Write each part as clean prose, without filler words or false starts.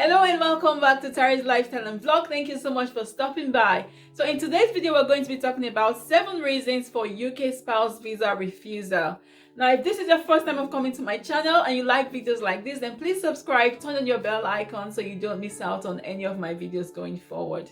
Hello and welcome back to Tari's Lifestyle and Vlog. Thank you so much for stopping by. So in today's video, we're going to be talking about 7 reasons for UK spouse visa refusal. Now, if this is your first time of coming to my channel and you like videos like this, then please subscribe, turn on your bell icon so you don't miss out on any of my videos going forward.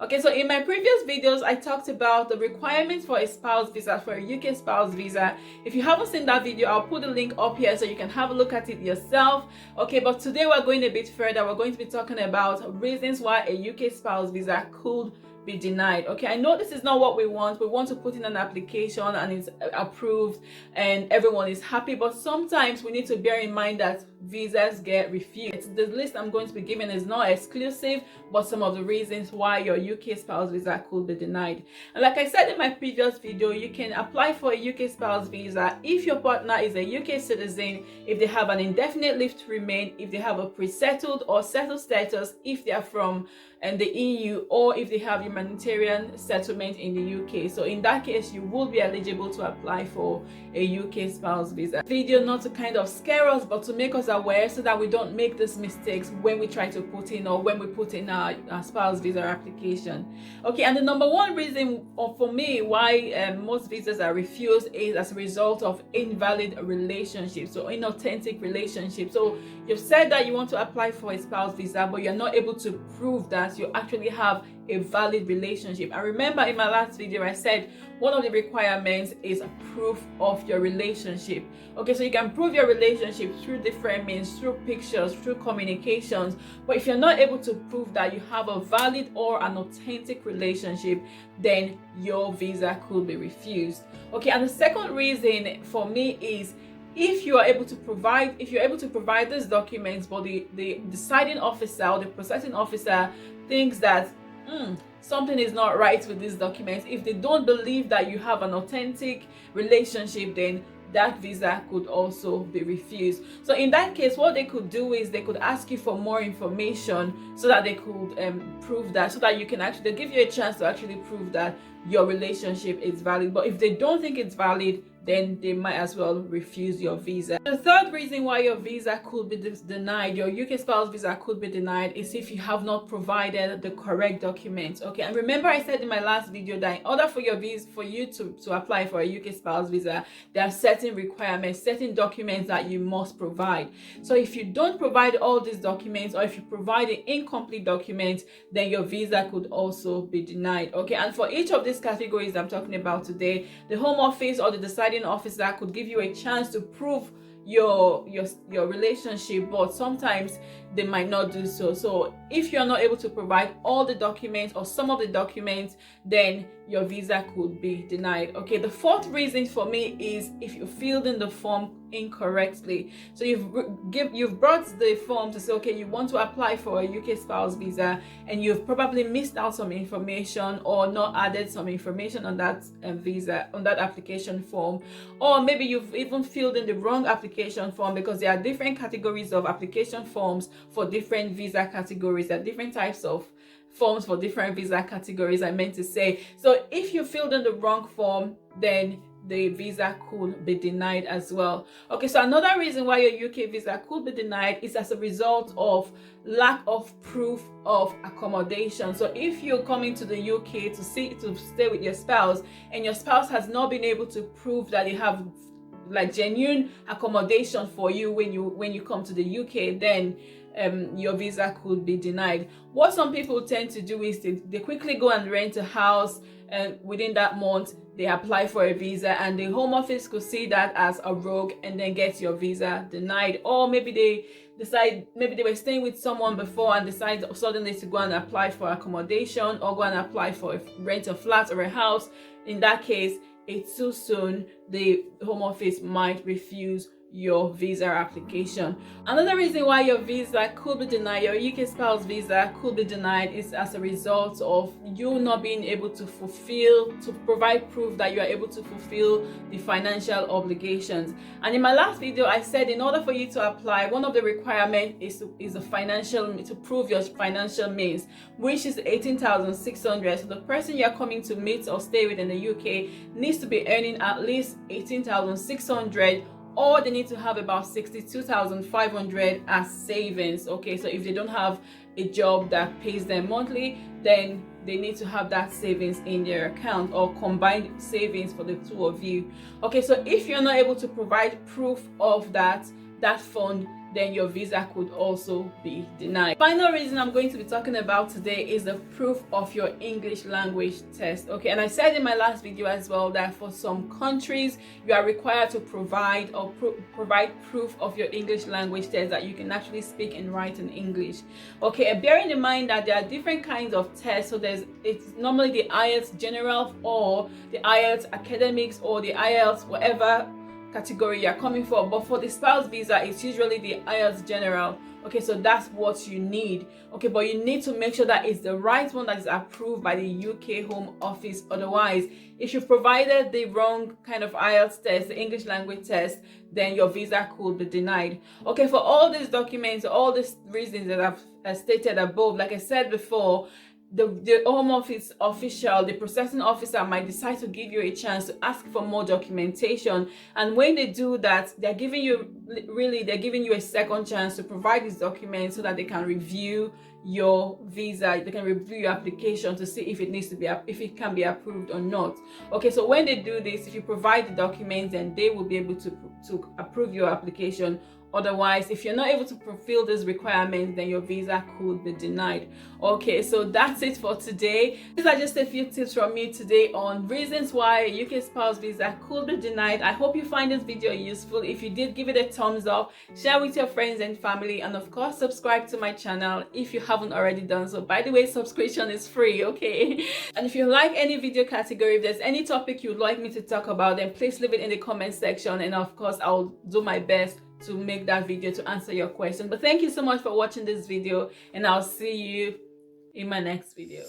Okay, so in my previous videos, I talked about the requirements for a spouse visa, for a UK spouse visa. If you haven't seen that video, I'll put the link up here so you can have a look at it yourself. Okay, but today we're going a bit further. We're going to be talking about reasons why a UK spouse visa could be denied. Okay, I know this is not what we want. We want to put in an application and it's approved and everyone is happy, but sometimes we need to bear in mind that visas get refused. The list I'm going to be giving is not exclusive, but some of the reasons why your UK spouse visa could be denied. And like I said in my previous video, you can apply for a UK spouse visa if your partner is a UK citizen, if they have an indefinite leave to remain, if they have a pre-settled or settled status, if they are from the EU, or if they have humanitarian settlement in the UK. So in that case, you will be eligible to apply for a UK spouse visa. Video not to kind of scare us, but to make us aware so that we don't make these mistakes when we try to put in or when we put in our spouse visa application. Okay, and the number one reason for me why most visas are refused is as a result of invalid relationships, so inauthentic relationships. So you've said that you want to apply for a spouse visa, but you're not able to prove that you actually have a valid relationship. And remember, in my last video I said one of the requirements is a proof of your relationship. Okay, so you can prove your relationship through different means, through pictures, through communications, but if you're not able to prove that you have a valid or an authentic relationship, then your visa could be refused. Okay, and the second reason for me is if you're able to provide these documents, but the deciding officer or the processing officer thinks that something is not right with these documents, if they don't believe that you have an authentic relationship, then that visa could also be refused. So in that case, what they could do is they could ask you for more information so that they could prove that, so that you can actually, they give you a chance to actually prove that your relationship is valid. But if they don't think it's valid, then they might as well refuse your visa. The third reason why your visa could be denied, your UK spouse visa could be denied, is if you have not provided the correct documents. Okay, and remember I said in my last video that in order for your visa, for you to apply for a UK spouse visa, there are certain requirements, certain documents that you must provide. So if you don't provide all these documents, or if you provide an incomplete document, then your visa could also be denied. Okay, and for each of these categories I'm talking about today, the Home Office or the deciding officer could give you a chance to prove your relationship, but sometimes they might not do so. So if you're not able to provide all the documents or some of the documents, then your visa could be denied. Okay, the fourth reason for me is if you filled in the form incorrectly. So you've brought the form to say, okay, you want to apply for a UK spouse visa, and you've probably missed out some information or not added some information on that visa, on that application form, or maybe you've even filled in the wrong application form, because there are different categories of application forms for different visa categories. There are different types of forms for different visa categories, I meant to say. So if you filled in the wrong form, then the visa could be denied as well. Okay, so another reason why your UK visa could be denied is as a result of lack of proof of accommodation. So if you're coming to the UK to stay with your spouse, and your spouse has not been able to prove that they have like genuine accommodation for you when you come to the UK, then your visa could be denied. What some people tend to do is they quickly go and rent a house, and within that month they apply for a visa, and the Home Office could see that as a rogue and then get your visa denied. Or maybe they were staying with someone before and decide suddenly to go and apply for accommodation or go and apply for rent a flat or a house. In that case, it's too soon. The Home Office might refuse your visa application. Another reason why your visa could be denied, your UK spouse visa could be denied, is as a result of you not being able to provide proof that you are able to fulfill the financial obligations. And in my last video I said in order for you to apply, one of the requirements is a financial, to prove your financial means, which is 18,600. So the person you're coming to meet or stay with in the UK needs to be earning at least 18,600 or they need to have about 62,500 as savings. Okay, so if they don't have a job that pays them monthly, then they need to have that savings in their account, or combined savings for the two of you. Okay, so if you're not able to provide proof of that fund, then your visa could also be denied. Final reason I'm going to be talking about today is the proof of your English language test. Okay, and I said in my last video as well that for some countries you are required to provide proof of your English language test, that you can actually speak and write in English. Okay, and bearing in mind that there are different kinds of tests. So it's normally the IELTS General, or the IELTS Academics, or the IELTS whatever category you're coming for. But for the spouse visa, it's usually the IELTS General. Okay, so that's what you need. Okay, but you need to make sure that it's the right one that is approved by the UK Home Office. Otherwise, if you provided the wrong kind of IELTS test, the English language test, then your visa could be denied. Okay, for all these documents, all these reasons that I've stated above, like I said before, the Home Office official, the processing officer, might decide to give you a chance to ask for more documentation. And when they do that, they're giving you a second chance to provide these documents so that they can review your visa, they can review your application to see if it can be approved or not. Okay, so when they do this, if you provide the documents, then they will be able to approve your application. Otherwise, if you're not able to fulfill these requirements, then your visa could be denied. Okay, so that's it for today. These are just a few tips from me today on reasons why a UK spouse visa could be denied. I hope you find this video useful. If you did, give it a thumbs up, share with your friends and family, and of course subscribe to my channel if you haven't already done so. By the way, subscription is free, okay? And if you like any video category, if there's any topic you'd like me to talk about, then please leave it in the comment section, and of course I'll do my best to make that video to answer your question. But thank you so much for watching this video, and I'll see you in my next video.